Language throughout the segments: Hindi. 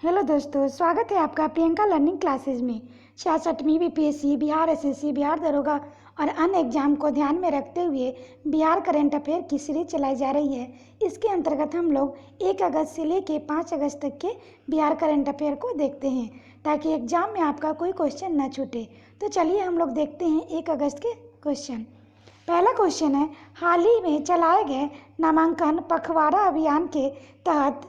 हेलो दोस्तों, स्वागत है आपका प्रियंका लर्निंग क्लासेज में। 66वीं बीपीएससी, बिहार एसएससी, बिहार दरोगा और अन्य एग्जाम को ध्यान में रखते हुए बिहार करंट अफेयर की सीरीज चलाई जा रही है। इसके अंतर्गत हम लोग 1 अगस्त से लेकर 5 अगस्त तक के बिहार करंट अफेयर को देखते हैं ताकि एग्जाम में आपका कोई क्वेश्चन न छूटे। तो चलिए हम लोग देखते हैं 1 अगस्त के क्वेश्चन। पहला क्वेश्चन है, हाल ही में चलाए गए नामांकन पखवाड़ा अभियान के तहत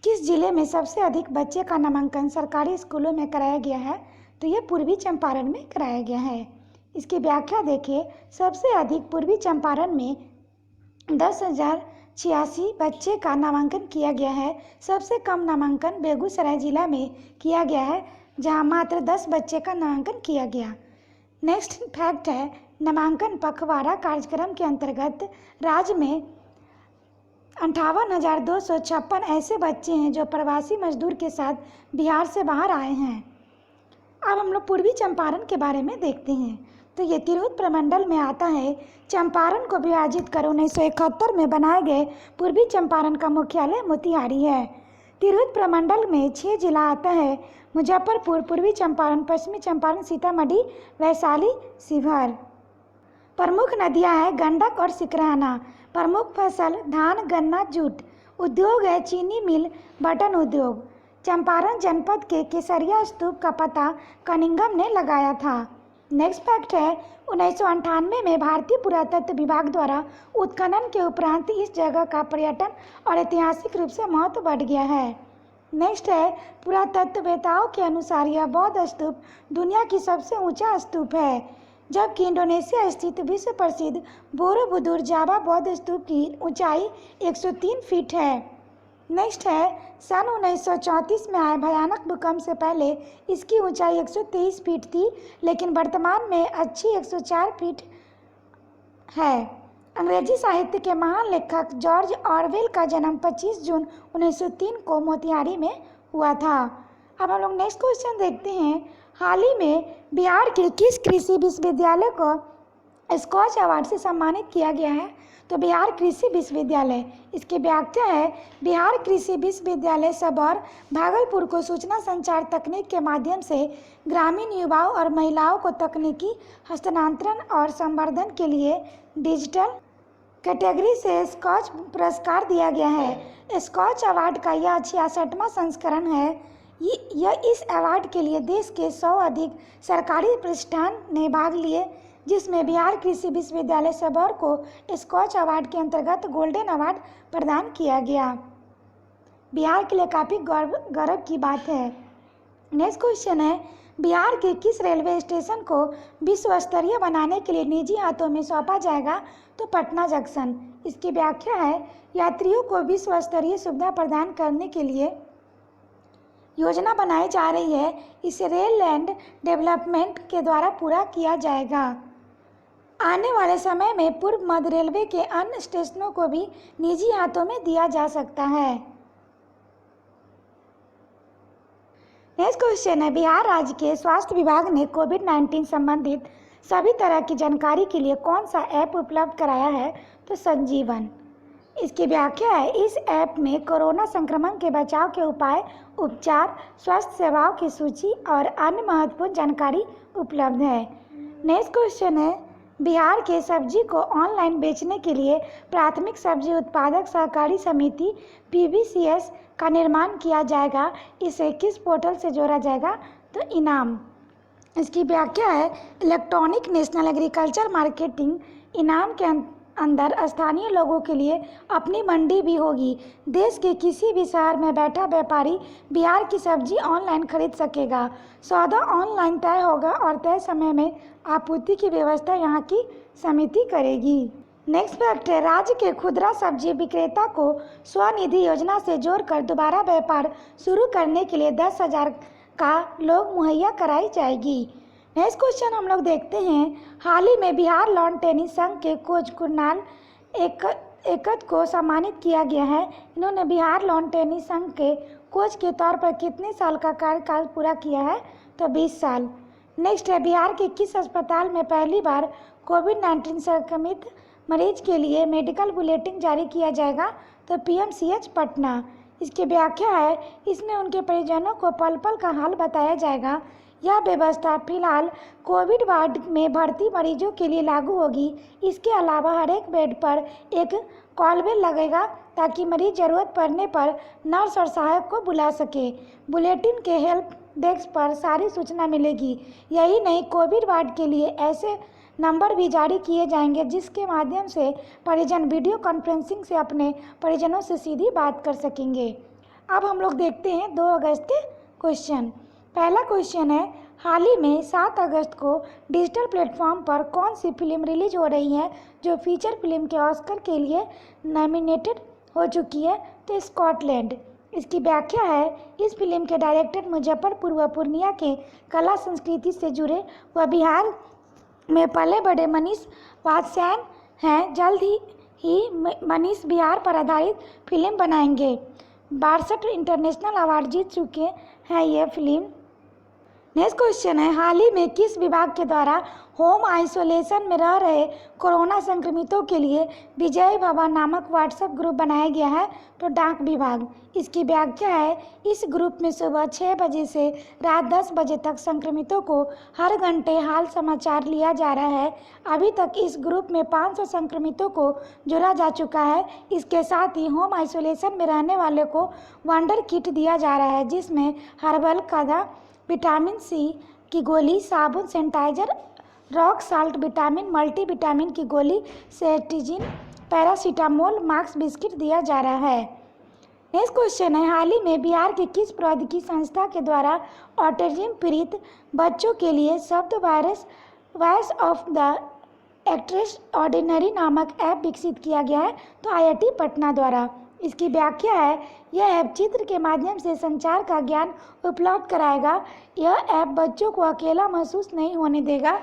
किस जिले में सबसे अधिक बच्चे का नामांकन सरकारी स्कूलों में कराया गया है? तो ये पूर्वी चंपारण में कराया गया है। इसकी व्याख्या देखिए। सबसे अधिक पूर्वी चंपारण में 10,086 बच्चे का नामांकन किया गया है। सबसे कम नामांकन बेगूसराय जिला में किया गया है, जहां मात्र 10 बच्चे का नामांकन किया गया। नेक्स्ट फैक्ट है, नामांकन पखवाड़ा कार्यक्रम के अंतर्गत राज्य में 58,256 ऐसे बच्चे हैं जो प्रवासी मजदूर के साथ बिहार से बाहर आए हैं। अब हम लोग पूर्वी चंपारण के बारे में देखते हैं। तो ये तिरहुत प्रमंडल में आता है। चंपारण को विभाजित कर 1971 में बनाए गए पूर्वी चंपारण का मुख्यालय मोतिहारी है। तिरहुत प्रमंडल में 6 जिला आता है: मुजफ्फरपुर, पूर्वी चंपारण, पश्चिमी चंपारण, सीतामढ़ी, वैशाली, शिवहर। प्रमुख नदियां हैं गंडक और सिकरहना। प्रमुख फसल धान, गन्ना, जूट। उद्योग है चीनी मिल, बटन उद्योग। चंपारण जनपद के केसरिया स्तूप का पता कनिंघम ने लगाया था। नेक्स्ट फैक्ट है, 1998 में भारतीय पुरातत्व विभाग द्वारा उत्खनन के उपरांत इस जगह का पर्यटन और ऐतिहासिक रूप से महत्व बढ़ गया है। नेक्स्ट है, पुरातत्ववेताओं के अनुसार यह बौद्ध स्तूप दुनिया की सबसे ऊंचा स्तूप है, जबकि इंडोनेशिया स्थित विश्व प्रसिद्ध बोरोबुदुर जावा बौद्ध स्तूप की ऊंचाई 103 फीट है। नेक्स्ट है, सन 1934 में आए भयानक भूकंप से पहले इसकी ऊंचाई 123 फीट थी, लेकिन वर्तमान में अच्छी 104 फीट है। अंग्रेजी साहित्य के महान लेखक जॉर्ज ऑरवेल का जन्म 25 जून 1903 को मोतिहारी में हुआ था। अब हम लोग नेक्स्ट क्वेश्चन देखते हैं। हाल ही में बिहार के किस कृषि विश्वविद्यालय को स्कॉच अवार्ड से सम्मानित किया गया है? तो बिहार कृषि विश्वविद्यालय। इसकी व्याख्या है, बिहार कृषि विश्वविद्यालय सबौर भागलपुर को सूचना संचार तकनीक के माध्यम से ग्रामीण युवाओं और महिलाओं को तकनीकी हस्तांतरण और संवर्धन के लिए डिजिटल कैटेगरी से स्कॉच पुरस्कार दिया गया है। स्कॉच अवार्ड का यह 66वां संस्करण है। यह इस अवार्ड के लिए देश के 100 अधिक सरकारी प्रतिष्ठान ने भाग लिए, जिसमें बिहार कृषि विश्वविद्यालय सबौर को स्कॉच अवार्ड के अंतर्गत गोल्डन अवार्ड प्रदान किया गया। बिहार के लिए काफ़ी गौरव की बात है। नेक्स्ट क्वेश्चन है, बिहार के किस रेलवे स्टेशन को विश्व स्तरीय बनाने के लिए निजी हाथों में सौंपा जाएगा? तो पटना जंक्शन। इसकी व्याख्या है, यात्रियों को विश्व स्तरीय सुविधा प्रदान करने के लिए योजना बनाई जा रही है। इसे रेल लैंड डेवलपमेंट के द्वारा पूरा किया जाएगा। आने वाले समय में पूर्व मध्य रेलवे के अन्य स्टेशनों को भी निजी हाथों में दिया जा सकता है। नेक्स्ट क्वेश्चन है, बिहार राज्य के स्वास्थ्य विभाग ने कोविड-19 संबंधित सभी तरह की जानकारी के लिए कौन सा ऐप उपलब्ध कराया है? तो संजीवन। इसकी व्याख्या है, इस ऐप में कोरोना संक्रमण के बचाव के उपाय, उपचार, स्वास्थ्य सेवाओं की सूची और अन्य महत्वपूर्ण जानकारी उपलब्ध है। नेक्स्ट क्वेश्चन है, बिहार के सब्जी को ऑनलाइन बेचने के लिए प्राथमिक सब्जी उत्पादक सहकारी समिति PBCS का निर्माण किया जाएगा। इसे किस पोर्टल से जोड़ा जाएगा? तो इनाम। इसकी व्याख्या है, इलेक्ट्रॉनिक नेशनल एग्रीकल्चर मार्केटिंग इनाम के अंदर स्थानीय लोगों के लिए अपनी मंडी भी होगी। देश के किसी भी शहर में बैठा व्यापारी बिहार की सब्जी ऑनलाइन खरीद सकेगा। सौदा ऑनलाइन तय होगा और तय समय में आपूर्ति की व्यवस्था यहाँ की समिति करेगी। नेक्स्ट फैक्ट है, राज्य के खुदरा सब्जी विक्रेता को स्वनिधि योजना से जोड़कर दोबारा व्यापार शुरू करने के लिए 10,000 का लोन मुहैया कराई जाएगी। नेक्स्ट क्वेश्चन हम लोग देखते हैं, हाल ही में बिहार लॉन टेनिस संघ के कोच कुणाल एकत को सम्मानित किया गया है। इन्होंने बिहार लॉन टेनिस संघ के कोच के तौर पर कितने साल का कार्यकाल पूरा किया है? तो 20 साल। नेक्स्ट है, बिहार के किस अस्पताल में पहली बार कोविड-19 संक्रमित मरीज के लिए मेडिकल बुलेटिन जारी किया जाएगा? तो PMCH पटना। इसकी व्याख्या है, इसमें उनके परिजनों को पल पल का हाल बताया जाएगा। यह व्यवस्था फिलहाल कोविड वार्ड में भर्ती मरीजों के लिए लागू होगी। इसके अलावा हर एक बेड पर एक कॉल बेल लगेगा ताकि मरीज ज़रूरत पड़ने पर नर्स और सहायक को बुला सके। बुलेटिन के हेल्प डेस्क पर सारी सूचना मिलेगी। यही नहीं, कोविड वार्ड के लिए ऐसे नंबर भी जारी किए जाएंगे जिसके माध्यम से परिजन वीडियो कॉन्फ्रेंसिंग से अपने परिजनों से सीधी बात कर सकेंगे। अब हम लोग देखते हैं 2 अगस्त के क्वेश्चन। पहला क्वेश्चन है, हाल ही में 7 अगस्त को डिजिटल प्लेटफॉर्म पर कौन सी फिल्म रिलीज हो रही है जो फीचर फिल्म के ऑस्कर के लिए नॉमिनेटेड हो चुकी है? तो स्कॉटलैंड। इसकी व्याख्या है, इस फिल्म के डायरेक्टर मुजफ्फरपुर व पूर्णिया के कला संस्कृति से जुड़े व बिहार में पले बड़े मनीष वात्स्यायन हैं। जल्द ही मनीष बिहार पर आधारित फिल्म बनाएंगे। 62 इंटरनेशनल अवार्ड जीत चुके हैं ये फिल्म। नेक्स्ट क्वेश्चन है, हाल ही में किस विभाग के द्वारा होम आइसोलेशन में रह रहे कोरोना संक्रमितों के लिए विजय भवा नामक व्हाट्सएप ग्रुप बनाया गया है? तो डाक विभाग। इसकी व्याख्या है, इस ग्रुप में सुबह 6 बजे से रात 10 बजे तक संक्रमितों को हर घंटे हाल समाचार लिया जा रहा है। अभी तक इस ग्रुप में 500 संक्रमितों को जोड़ा जा चुका है। इसके साथ ही होम आइसोलेशन में रहने वाले को वंडर किट दिया जा रहा है, जिसमें हर्बल काढ़ा, विटामिन सी की गोली, साबुन, sanitiser, rock salt, vitamin, multivitamin की गोली, सेट्रिजिन, पैरासीटामोल, मास्क, बिस्किट दिया जा रहा है। नेक्स्ट क्वेश्चन है, हाल ही में बिहार के किस प्रौद्योगिकी संस्था के द्वारा ऑटिज्म पीड़ित बच्चों के लिए शब्द voice of the actress ordinary नामक ऐप विकसित किया गया है? तो IIT पटना द्वारा। इसकी व्याख्या है, यह ऐप चित्र के माध्यम से संचार का ज्ञान उपलब्ध कराएगा। यह ऐप बच्चों को अकेला महसूस नहीं होने देगा।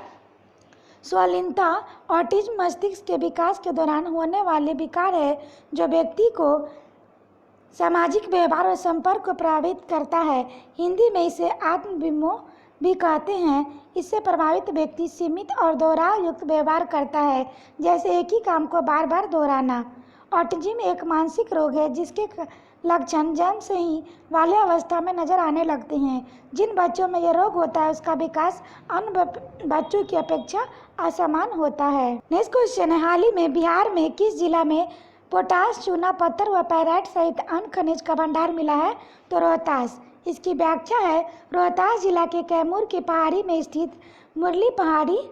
स्वलीनता ऑटिज्म मस्तिष्क के विकास के दौरान होने वाले विकार है जो व्यक्ति को सामाजिक व्यवहार और संपर्क को प्रभावित करता है। हिंदी में इसे आत्मविमोह भी कहते हैं। इससे प्रभावित व्यक्ति सीमित और दोहराव युक्त व्यवहार करता है, जैसे एक ही काम को बार बार दोहराना। ऑटिज्म एक मानसिक रोग है जिसके लक्षण जन्म से ही वाले अवस्था में नजर आने लगते हैं। जिन बच्चों में यह रोग होता है उसका विकास अन्य बच्चों की अपेक्षा असमान होता है। नेक्स्ट क्वेश्चन है, हाल ही में बिहार में किस जिला में पोटाश, चूना पत्थर व पैराइट सहित अन्य खनिज का भंडार मिला है? तो रोहतास। इसकी व्याख्या है, रोहतास जिला के कैमूर की पहाड़ी में स्थित मुरली पहाड़ी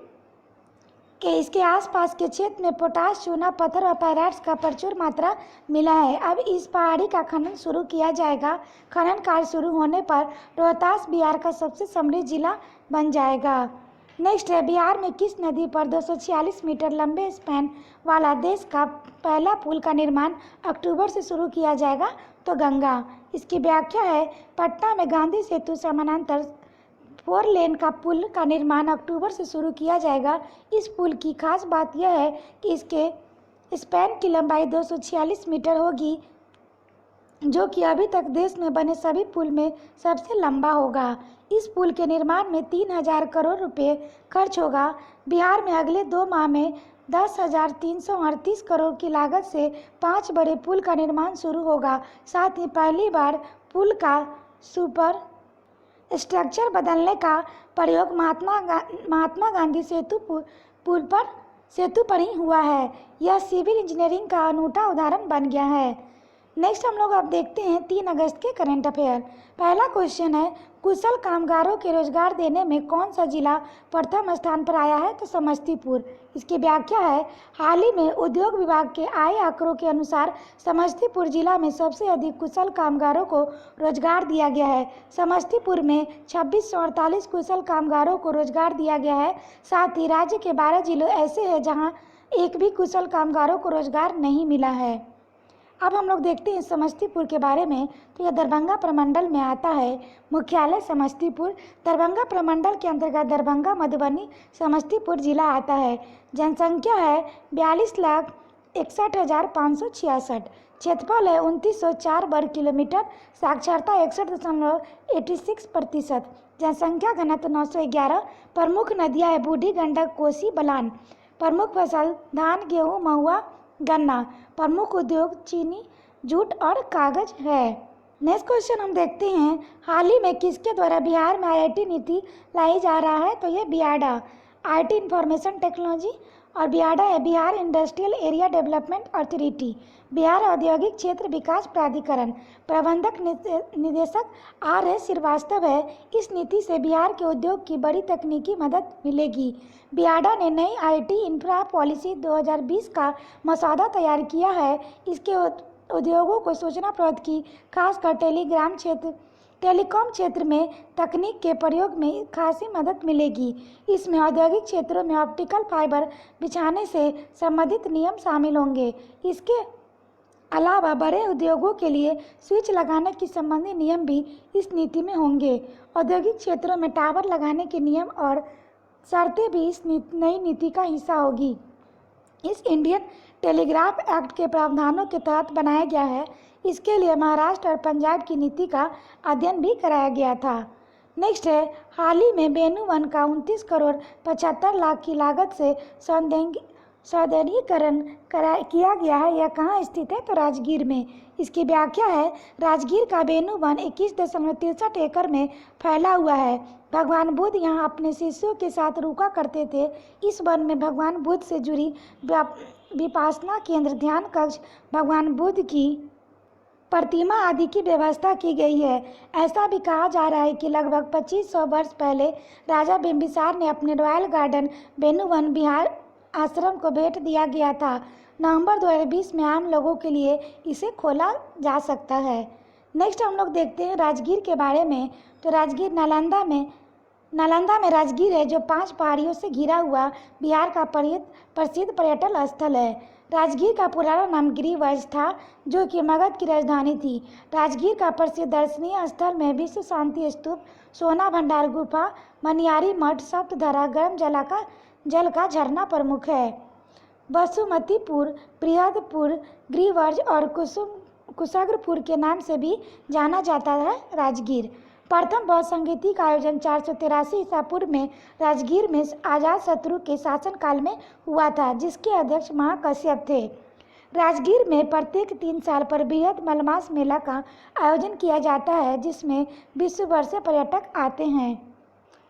के इसके आसपास के क्षेत्र में पोटाश, चूना पत्थर और पैराइट्स का प्रचुर मात्रा मिला है। अब इस पहाड़ी का खनन शुरू किया जाएगा। खनन कार्य शुरू होने पर रोहतास बिहार का सबसे समृद्ध जिला बन जाएगा। नेक्स्ट है, बिहार में किस नदी पर 246 मीटर लंबे स्पैन वाला देश का पहला पुल का निर्माण अक्टूबर से शुरू किया जाएगा? तो गंगा। इसकी व्याख्या है, पटना में गांधी सेतु समानांतर 4 लेन का पुल का निर्माण अक्टूबर से शुरू किया जाएगा। इस पुल की खास बात यह है कि इसके स्पैन की लंबाई 246 मीटर होगी, जो कि अभी तक देश में बने सभी पुल में सबसे लंबा होगा। इस पुल के निर्माण में 3000 करोड़ रुपए खर्च होगा। बिहार में अगले 2 माह में 10,338 करोड़ की लागत से 5 बड़े पुल का निर्माण शुरू होगा। साथ ही पहली बार पुल का सुपर स्ट्रक्चर बदलने का प्रयोग महात्मा गांधी पुल पर ही हुआ है। यह सिविल इंजीनियरिंग का अनूठा उदाहरण बन गया है। नेक्स्ट हम लोग अब देखते हैं 3 अगस्त के करंट अफेयर। पहला क्वेश्चन है, कुशल कामगारों के रोजगार देने में कौन सा जिला प्रथम स्थान पर आया है? तो समस्तीपुर। इसकी व्याख्या है, हाल ही में उद्योग विभाग के आए आंकड़ों के अनुसार समस्तीपुर जिला में सबसे अधिक कुशल कामगारों को रोजगार दिया गया है। समस्तीपुर में 2648 कुशल कामगारों को रोजगार दिया गया है। साथ ही राज्य के 12 जिले ऐसे हैं जहां एक भी कुशल कामगारों को रोजगार नहीं मिला है। अब हम लोग देखते हैं समस्तीपुर के बारे में। तो यह दरभंगा प्रमंडल में आता है। मुख्यालय समस्तीपुर। दरभंगा प्रमंडल के अंतर्गत दरभंगा, मधुबनी, समस्तीपुर जिला आता है। जनसंख्या है 42,61,566। क्षेत्रफल है 2904 वर्ग किलोमीटर। साक्षरता 61.86%। जनसंख्या घनत्व 911। प्रमुख नदियाँ है बूढ़ी गंडक, कोसी, बलान। प्रमुख फसल धान, गेहूँ, महुआ, गन्ना। प्रमुख उद्योग चीनी, जूट और कागज है। नेक्स्ट क्वेश्चन हम देखते हैं, हाल ही में किसके द्वारा बिहार में आईआईटी नीति लाई जा रहा है? तो ये बियाडा, आईटी इंफॉर्मेशन टेक्नोलॉजी, और बियाडा है Bihar industrial area development authority, Bihar औद्योगिक क्षेत्र विकास प्राधिकरण। प्रबंधक निदेशक R.S. श्रीवास्तव है। इस नीति से बिहार के उद्योग की बड़ी तकनीकी मदद मिलेगी। बियाडा ने नई आईटी इंफ्रा पॉलिसी 2020 का मसौदा तैयार किया है। इसके उद्योगों को सूचना प्रौद्योगिकी, खासकर टेलीकॉम क्षेत्र में तकनीक के प्रयोग में खासी मदद मिलेगी। इसमें औद्योगिक क्षेत्रों में ऑप्टिकल फाइबर बिछाने से संबंधित नियम शामिल होंगे। इसके अलावा बड़े उद्योगों के लिए स्विच लगाने की संबंधी नियम भी इस नीति में होंगे। औद्योगिक क्षेत्रों में टावर लगाने के नियम और शर्तें भी इस नई नीति का हिस्सा होगी। इस इंडियन टेलीग्राफ एक्ट के प्रावधानों के तहत बनाया गया है। इसके लिए महाराष्ट्र और पंजाब की नीति का अध्ययन भी कराया गया था। नेक्स्ट है, हाल ही में बेनू वन का 29 करोड़ 75 लाख की लागत से सौंदर्यीकरण किया गया है। यह कहाँ स्थित है? तो राजगीर में। इसकी व्याख्या है, राजगीर का बेनू वन 21.63 एकड़ में फैला हुआ है। भगवान बुद्ध यहाँ अपने शिष्यों के साथ रुका करते थे। इस वन में भगवान बुद्ध से जुड़ी विपासना केंद्र, ध्यान कक्ष, भगवान बुद्ध की प्रतिमा आदि की व्यवस्था की गई है। ऐसा भी कहा जा रहा है कि लगभग 2500 वर्ष पहले राजा बिंबिसार ने अपने रॉयल गार्डन बेनूवन बिहार आश्रम को भेंट दिया गया था। नवंबर 2020 में आम लोगों के लिए इसे खोला जा सकता है। नेक्स्ट हम लोग देखते हैं राजगीर के बारे में। तो राजगीर नालंदा में राजगीर है, जो 5 पहाड़ियों से घिरा हुआ बिहार का प्रसिद्ध पर्यटन स्थल है। राजगीर का पुराना नाम गिरिवज था, जो कि मगध की राजधानी थी। राजगीर का प्रसिद्ध दर्शनीय स्थल में विश्व शांति स्तूप, सोना भंडार गुफा, मनियारी मठ, सप्तधारा गर्म जल का झरना प्रमुख है। बसुमतीपुर, बृहदपुर, गिरिवज और कुशाग्रपुर के नाम से भी जाना जाता है राजगीर। प्रथम बौद्ध संगीति का आयोजन 483 ईसा पूर्व में राजगीर में अजातशत्रु के शासनकाल में हुआ था, जिसके अध्यक्ष महाकश्यप थे। राजगीर में प्रत्येक 3 साल पर बृहद मलमास मेला का आयोजन किया जाता है, जिसमें विश्व भर से पर्यटक आते हैं।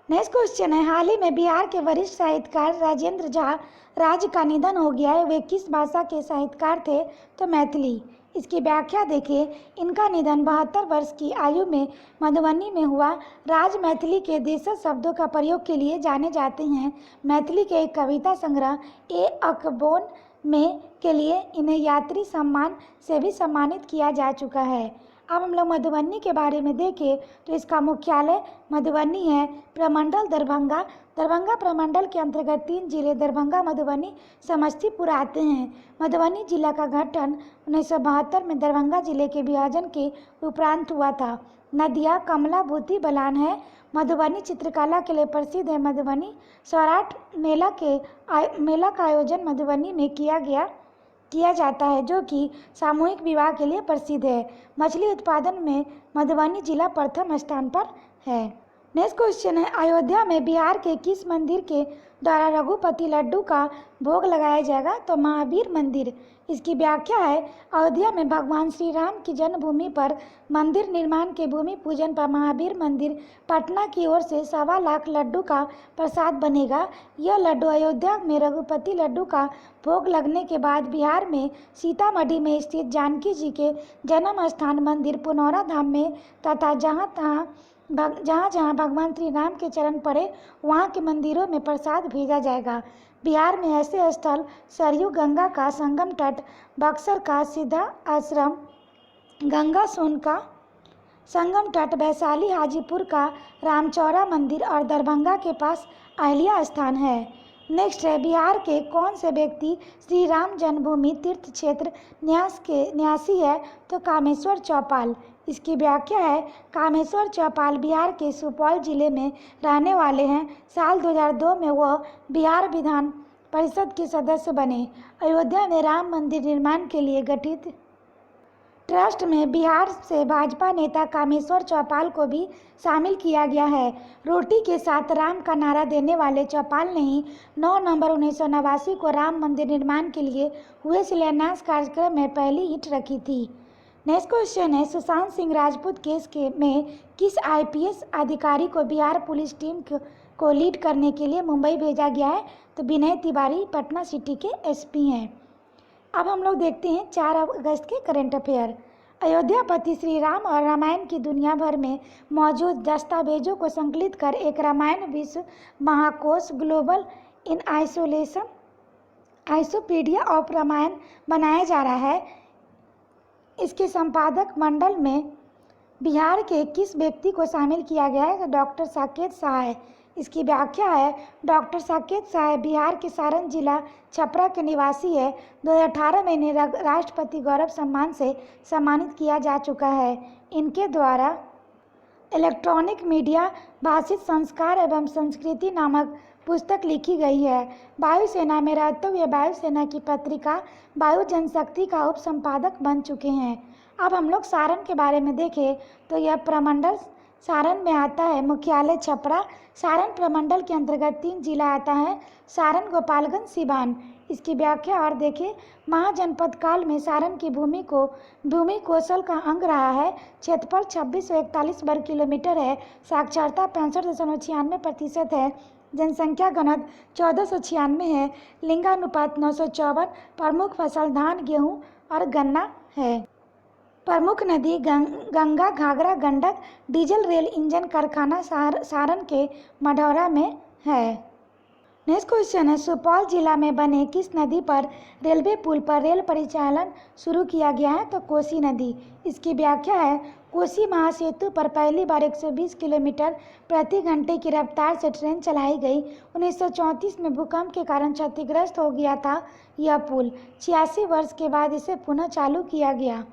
नेक्स्ट क्वेश्चन है, हाल ही में बिहार के वरिष्ठ साहित्यकार राजेंद्र झा राज का निधन हो गया है। वे किस भाषा के साहित्यकार थे? तो मैथिली। इसकी व्याख्या देखिए, इनका निधन 72 वर्ष की आयु में मधुबनी में हुआ। राज मैथिली के देशज शब्दों का प्रयोग के लिए जाने जाते हैं। मैथिली के एक कविता संग्रह ए अकबोन में के लिए इन्हें यात्री सम्मान से भी सम्मानित किया जा चुका है। अब हम लोग मधुबनी के बारे में देखें तो इसका मुख्यालय मधुबनी है। प्रमंडल दरभंगा प्रमंडल के अंतर्गत 3 जिले दरभंगा, मधुबनी, समस्तीपुर आते हैं। मधुबनी जिला का गठन 1972 में दरभंगा जिले के विभाजन के उपरांत हुआ था। नदियाँ कमला, बूथी, बलान है। मधुबनी चित्रकला के लिए प्रसिद्ध है। मधुबनी सौराठ मेला का आयोजन मधुबनी में किया जाता है, जो कि सामूहिक विवाह के लिए प्रसिद्ध है। मछली उत्पादन में मधुबनी जिला प्रथम स्थान पर है। नेक्स्ट क्वेश्चन है, अयोध्या में बिहार के किस मंदिर के द्वारा रघुपति लड्डू का भोग लगाया जाएगा? तो महावीर मंदिर। इसकी व्याख्या है, अयोध्या में भगवान श्री राम की जन्मभूमि पर मंदिर निर्माण के भूमि पूजन पर महावीर मंदिर पटना की ओर से 1.25 लाख लड्डू का प्रसाद बनेगा। यह लड्डू अयोध्या में रघुपति लड्डू का भोग लगने के बाद बिहार में सीतामढ़ी में स्थित जानकी जी के जन्म स्थान मंदिर पुनौरा धाम में तथा जहाँ भगवान श्री राम के चरण पड़े वहाँ के मंदिरों में प्रसाद भेजा जाएगा। बिहार में ऐसे स्थल सरयू गंगा का संगम तट, बक्सर का सिद्धा आश्रम, गंगा सोन का संगम तट, वैशाली हाजीपुर का रामचौरा मंदिर और दरभंगा के पास अहिल्या स्थान है। नेक्स्ट है, बिहार के कौन से व्यक्ति श्री राम जन्मभूमि तीर्थ क्षेत्र न्यासी है? तो कामेश्वर चौपाल। इसकी व्याख्या है, कामेश्वर चौपाल बिहार के सुपौल जिले में रहने वाले हैं। साल 2002 में वह बिहार विधान परिषद के सदस्य बने। अयोध्या में राम मंदिर निर्माण के लिए गठित ट्रस्ट में बिहार से भाजपा नेता कामेश्वर चौपाल को भी शामिल किया गया है। रोटी के साथ राम का नारा देने वाले चौपाल ने ही 9 नवंबर 1989 को राम मंदिर निर्माण के लिए हुए शिलान्यास कार्यक्रम में पहली ईंट रखी थी। नेक्स्ट क्वेश्चन है, सुशांत सिंह राजपूत केस के में किस आईपीएस अधिकारी को बिहार पुलिस टीम को लीड करने के लिए मुंबई भेजा गया है? तो विनय तिवारी पटना सिटी के एसपी हैं। अब हम लोग देखते हैं 4 अगस्त के करंट अफेयर। अयोध्यापति श्री राम और रामायण की दुनिया भर में मौजूद दस्तावेजों को संकलित कर एक रामायण विश्व महाकोश global in isolation encyclopedia of Ramayana बनाया जा रहा है। इसके संपादक मंडल में बिहार के किस व्यक्ति को शामिल किया गया है? तो डॉक्टर साकेत शाह है। इसकी व्याख्या है, डॉक्टर साकेत शाह बिहार के सारण जिला छपरा के निवासी है। 2018 में इन्हें राष्ट्रपति गौरव सम्मान से सम्मानित किया जा चुका है। इनके द्वारा इलेक्ट्रॉनिक मीडिया भाषित संस्कार एवं संस्कृति नामक पुस्तक लिखी गई है। वायुसेना में रहते हुए वायुसेना की पत्रिका वायु जनशक्ति का उप संपादक बन चुके हैं। अब हम लोग सारण के बारे में देखें तो यह प्रमंडल सारण में आता है। मुख्यालय छपरा। सारण प्रमंडल के अंतर्गत 3 जिला आता है, सारण, गोपालगंज, सिवान। इसकी व्याख्या और देखें, महाजनपद काल में सारण की भूमि कौशल का अंग रहा है। क्षेत्रफल 2641 वर्ग किलोमीटर है। साक्षरता 65.96% है। जनसंख्या घनत्व 1496 है। लिंगानुपात 954। प्रमुख फसल धान, गेहूँ और गन्ना है। प्रमुख नदी Ganga, Ghaghara, Gandak. Diesel rail engine कारखाना सारण के मढ़ौरा में है। नेक्स्ट क्वेश्चन है, सुपौल जिला में बने किस नदी पर रेलवे पुल पर रेल परिचालन शुरू किया गया है? तो कोसी नदी। इसकी व्याख्या है, कोसी महासेतु पर पहली बार 120 किलोमीटर प्रति घंटे की रफ्तार से ट्रेन चलाई गई। 1934 में भूकंप के कारण क्षतिग्रस्त हो गया था यह पुल। 86 वर्ष के बाद इसे पुनः चालू किया गया।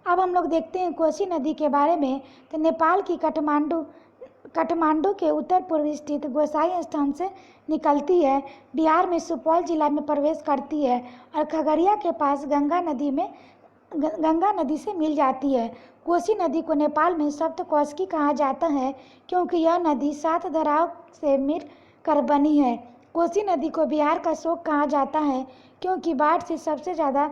अब हम लोग देखते हैं कोसी नदी के बारे में। तो नेपाल की काठमांडू के उत्तर पूर्व स्थित गोसाई स्थान से निकलती है, बिहार में सुपौल जिला में प्रवेश करती है और खगड़िया के पास गंगा नदी से मिल जाती है। कोसी नदी को नेपाल में सप्तकोशी कहा जाता है क्योंकि यह नदी 7 धाराओं से मिल कर बनी है। कोसी नदी को बिहार का शोक कहा जाता है क्योंकि बाढ़ से सबसे ज़्यादा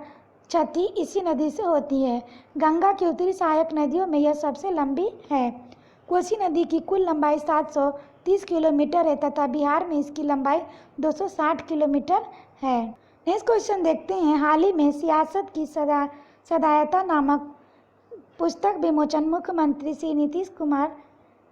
क्षति इसी नदी से होती है। गंगा की उत्तरी सहायक नदियों में यह सबसे लंबी है। कोसी नदी की कुल लंबाई 730 किलोमीटर है तथा बिहार में इसकी लंबाई 260 किलोमीटर है। नेक्स्ट क्वेश्चन देखते हैं, हाल ही में सियासत की सदायता नामक पुस्तक विमोचन मुख्यमंत्री श्री नीतीश कुमार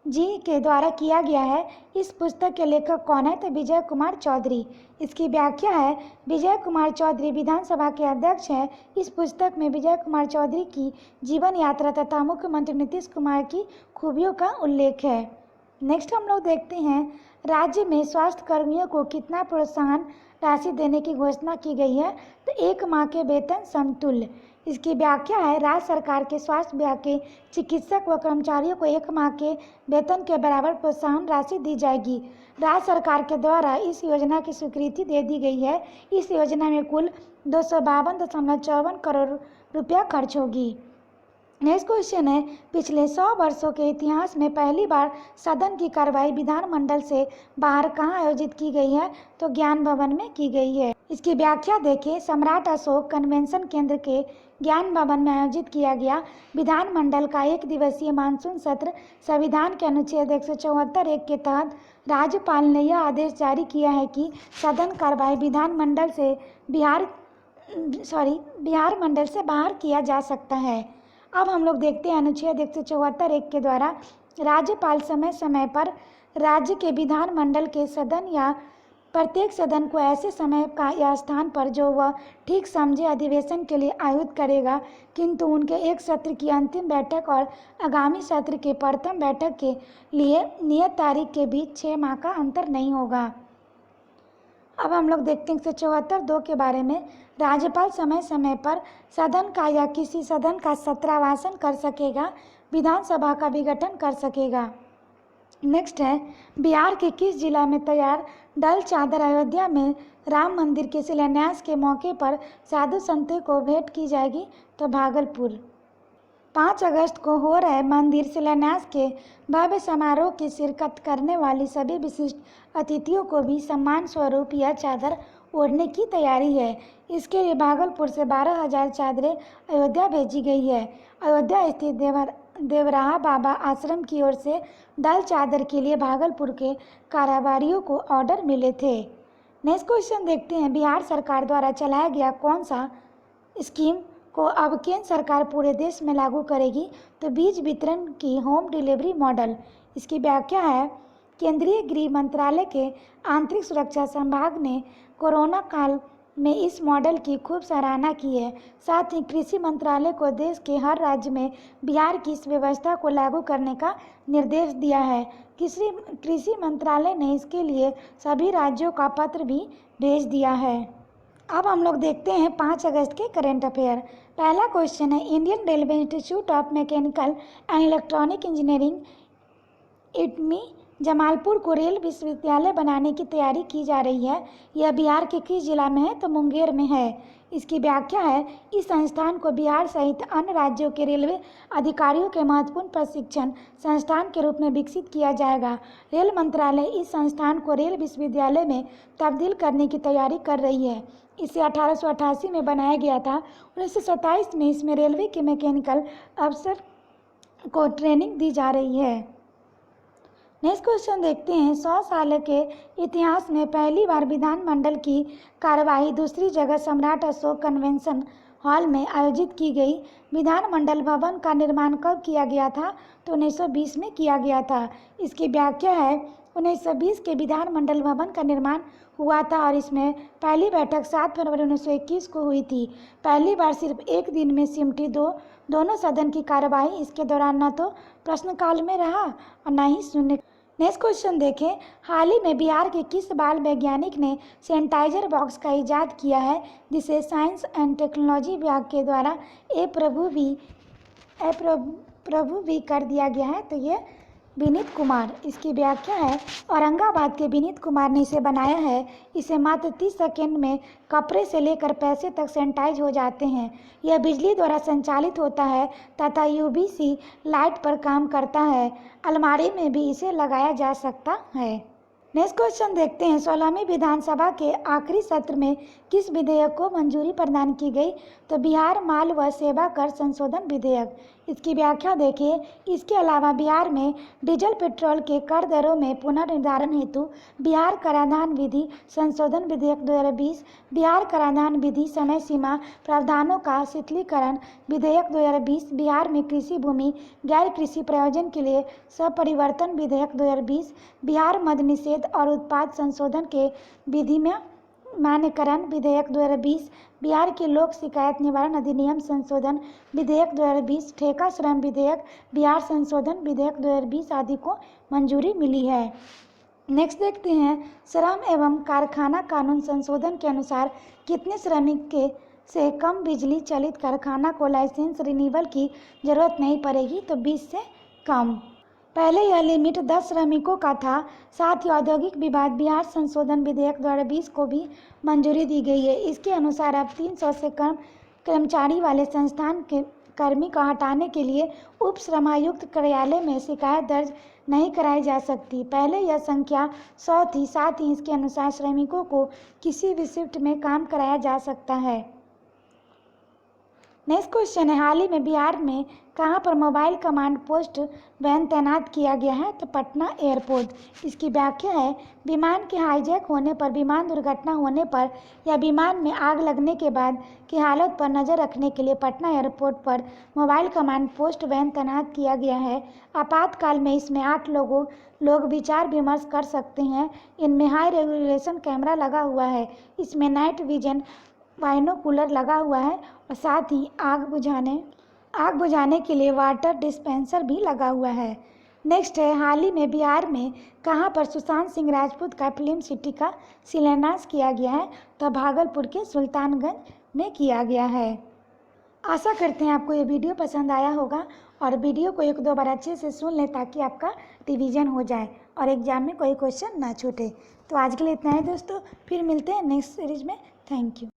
जी के द्वारा किया गया है। इस पुस्तक के लेखक कौन है? तो विजय कुमार चौधरी। इसकी व्याख्या है, विजय कुमार चौधरी विधानसभा के अध्यक्ष हैं। इस पुस्तक में विजय कुमार चौधरी की जीवन यात्रा तथा मुख्यमंत्री नीतीश कुमार की खूबियों का उल्लेख है। नेक्स्ट हम लोग देखते हैं, राज्य में स्वास्थ्य कर्मियों को कितना प्रोत्साहन राशि देने की घोषणा की गई है? तो 1 माह के वेतन समतुल्य। इसकी व्याख्या है, राज्य सरकार के स्वास्थ्य विभाग के चिकित्सक व कर्मचारियों को 1 माह के वेतन के बराबर प्रोत्साहन राशि दी जाएगी। राज्य सरकार के द्वारा इस योजना की स्वीकृति दे दी गई है। इस योजना में कुल 252.54 करोड़ रुपया खर्च होगी। नेक्स्ट क्वेश्चन है, पिछले 100 वर्षों के इतिहास में पहली बार सदन की कार्रवाई विधानमंडल से बाहर कहाँ आयोजित की गई है? तो ज्ञान भवन में की गई है। इसकी व्याख्या देखें, सम्राट अशोक कन्वेंशन केंद्र के ज्ञान भवन में आयोजित किया गया विधानमंडल का 1 दिवसीय मानसून सत्र संविधान के अनुच्छेद 174(1) के तहत राज्यपाल ने यह आदेश जारी किया है कि सदन कार्रवाई बिहार मंडल से बाहर किया जा सकता है। अब हम लोग देखते हैं, अनुच्छेद 174(1) के द्वारा राज्यपाल समय समय पर राज्य के विधानमंडल के सदन या प्रत्येक सदन को ऐसे समय का या स्थान पर जो वह ठीक समझे अधिवेशन के लिए आयोजित करेगा, किंतु उनके एक सत्र की अंतिम बैठक और आगामी सत्र के प्रथम बैठक के लिए नियत तारीख के बीच 6 माह का अंतर नहीं होगा। अब हम लोग देखते हैं 174(2) के बारे में। राज्यपाल समय समय पर सदन का या किसी सदन का सत्रावसान कर सकेगा, विधानसभा का विघटन कर सकेगा। नेक्स्ट है, बिहार के किस जिला में तैयार डल चादर अयोध्या में राम मंदिर के शिलान्यास के मौके पर साधु संतों को भेंट की जाएगी? तो भागलपुर। 5 अगस्त को हो रहे मंदिर शिलान्यास के भव्य समारोह की शिरकत करने वाली सभी विशिष्ट अतिथियों को भी सम्मान स्वरूप यह चादर ओढ़ने की तैयारी है। इसके लिए भागलपुर से 12,000 चादरें अयोध्या भेजी गई है। अयोध्या स्थित देवराहा बाबा आश्रम की ओर से डल चादर के लिए भागलपुर के कारोबारियों को ऑर्डर मिले थे। नेक्स्ट क्वेश्चन देखते हैं, बिहार सरकार द्वारा चलाया गया कौन सा स्कीम को अब केंद्र सरकार पूरे देश में लागू करेगी? तो बीज वितरण की होम डिलीवरी मॉडल। इसकी व्याख्या है, केंद्रीय गृह मंत्रालय के आंतरिक सुरक्षा संभाग ने कोरोना काल में इस मॉडल की खूब सराहना की है। साथ ही कृषि मंत्रालय को देश के हर राज्य में बिहार की इस व्यवस्था को लागू करने का निर्देश दिया है। कृषि मंत्रालय ने इसके लिए सभी राज्यों का पत्र भी भेज दिया है। अब हम लोग देखते हैं 5 अगस्त के करंट अफेयर। पहला क्वेश्चन है, Indian railway institute of mechanical and electronic engineering इटमी जमालपुर को रेल विश्वविद्यालय बनाने की तैयारी की जा रही है। यह बिहार के किस जिला में है? तो मुंगेर में है। इसकी व्याख्या है, इस संस्थान को बिहार सहित अन्य राज्यों के रेलवे अधिकारियों के महत्वपूर्ण प्रशिक्षण संस्थान के रूप में विकसित किया जाएगा। रेल मंत्रालय इस संस्थान को रेल विश्वविद्यालय में तब्दील करने की तैयारी कर रही है। इसे 1888 में बनाया गया था। 1927 में इसमें रेलवे के मैकेनिकल अफसर को ट्रेनिंग दी जा रही है। नेक्स्ट क्वेश्चन देखते हैं, 100 साल के इतिहास में पहली बार विधानमंडल की कार्यवाही दूसरी जगह सम्राट अशोक कन्वेंशन हॉल में आयोजित की गई। विधानमंडल भवन का निर्माण कब किया गया था? तो 1920 में किया गया था। इसकी व्याख्या है, 1920 के विधानमंडल भवन का निर्माण हुआ था और इसमें पहली बैठक 7 फरवरी 1921 को हुई थी। पहली बार सिर्फ एक दिन में सिमटी दोनों सदन की कार्यवाही। इसके दौरान न तो प्रश्नकाल में रहा और न ही शून्य। नेक्स्ट क्वेश्चन देखें, हाल ही में बिहार के किस बाल वैज्ञानिक ने सैनिटाइजर बॉक्स का इजाद किया है, जिसे साइंस एंड टेक्नोलॉजी विभाग के द्वारा अप्रूव भी कर दिया गया है? तो ये विनीत कुमार। इसकी व्याख्या है, औरंगाबाद के विनीत कुमार ने इसे बनाया है। इसे मात्र 30 सेकेंड में कपड़े से लेकर पैसे तक सैनिटाइज हो जाते हैं। यह बिजली द्वारा संचालित होता है तथा यूवीसी लाइट पर काम करता है। अलमारी में भी इसे लगाया जा सकता है। नेक्स्ट क्वेश्चन देखते हैं, 16वीं विधानसभा के आखिरी सत्र में किस विधेयक को मंजूरी प्रदान की गई? तो बिहार माल व सेवा कर संशोधन विधेयक। इसकी व्याख्या देखिए, इसके अलावा बिहार में डीजल पेट्रोल के कर दरों में पुनर्निर्धारण हेतु बिहार कराधान विधि संशोधन विधेयक 2020, बिहार कराधान विधि समय सीमा प्रावधानों का शिथिलीकरण विधेयक 2020, बिहार में कृषि भूमि गैर कृषि प्रयोजन के लिए स्वपरिवर्तन विधेयक 2020, बिहार मद्य निषेध और उत्पाद संशोधन के विधि में मान्यकरण विधेयक 2020, बिहार के लोक शिकायत निवारण अधिनियम संशोधन विधेयक 2020, ठेका श्रम विधेयक बिहार संशोधन विधेयक 2020 आदि को मंजूरी मिली है। नेक्स्ट देखते हैं, श्रम एवं कारखाना कानून संशोधन के अनुसार कितने श्रमिक के से कम बिजली चलित कारखाना को लाइसेंस रिन्यूअल की जरूरत नहीं पड़ेगी? तो 20 से कम। पहले यह लिमिट 10 श्रमिकों का था। साथ ही औद्योगिक विवाद बिहार संशोधन विधेयक 2020 को भी मंजूरी दी गई है। इसके अनुसार अब 300 से कम कर्मचारी वाले संस्थान के कर्मी को हटाने के लिए उप श्रमायुक्त कार्यालय में शिकायत दर्ज नहीं कराई जा सकती। पहले यह संख्या 100 थी। साथ ही इसके अनुसार श्रमिकों को किसी भी शिफ्ट में काम कराया जा सकता है। नेक्स्ट क्वेश्चन है, हाल ही में बिहार में कहां पर मोबाइल कमांड पोस्ट वैन तैनात किया गया है? तो पटना एयरपोर्ट। इसकी व्याख्या है, विमान के हाईजैक होने पर, विमान दुर्घटना होने पर या विमान में आग लगने के बाद की हालत पर नज़र रखने के लिए पटना एयरपोर्ट पर मोबाइल कमांड पोस्ट वैन तैनात किया गया है। आपातकाल में इसमें 8 लोग विचार विमर्श कर सकते हैं। इनमें हाई रेजोल्यूशन कैमरा लगा हुआ है। इसमें नाइट विजन बाइनोकुलर लगा हुआ है और साथ ही आग बुझाने के लिए वाटर डिस्पेंसर भी लगा हुआ है। नेक्स्ट है, हाल ही में बिहार में कहां पर सुशांत सिंह राजपूत का फिल्म सिटी का शिलान्यास किया गया है? तो भागलपुर के सुल्तानगंज में किया गया है। आशा करते हैं आपको ये वीडियो पसंद आया होगा और वीडियो को 1-2 बार अच्छे से सुन लें ताकि आपका रिवीजन हो जाए और एग्जाम में कोई क्वेश्चन ना छूटे। तो आज के लिए इतना ही दोस्तों, फिर मिलते हैं नेक्स्ट सीरीज में। Thank you.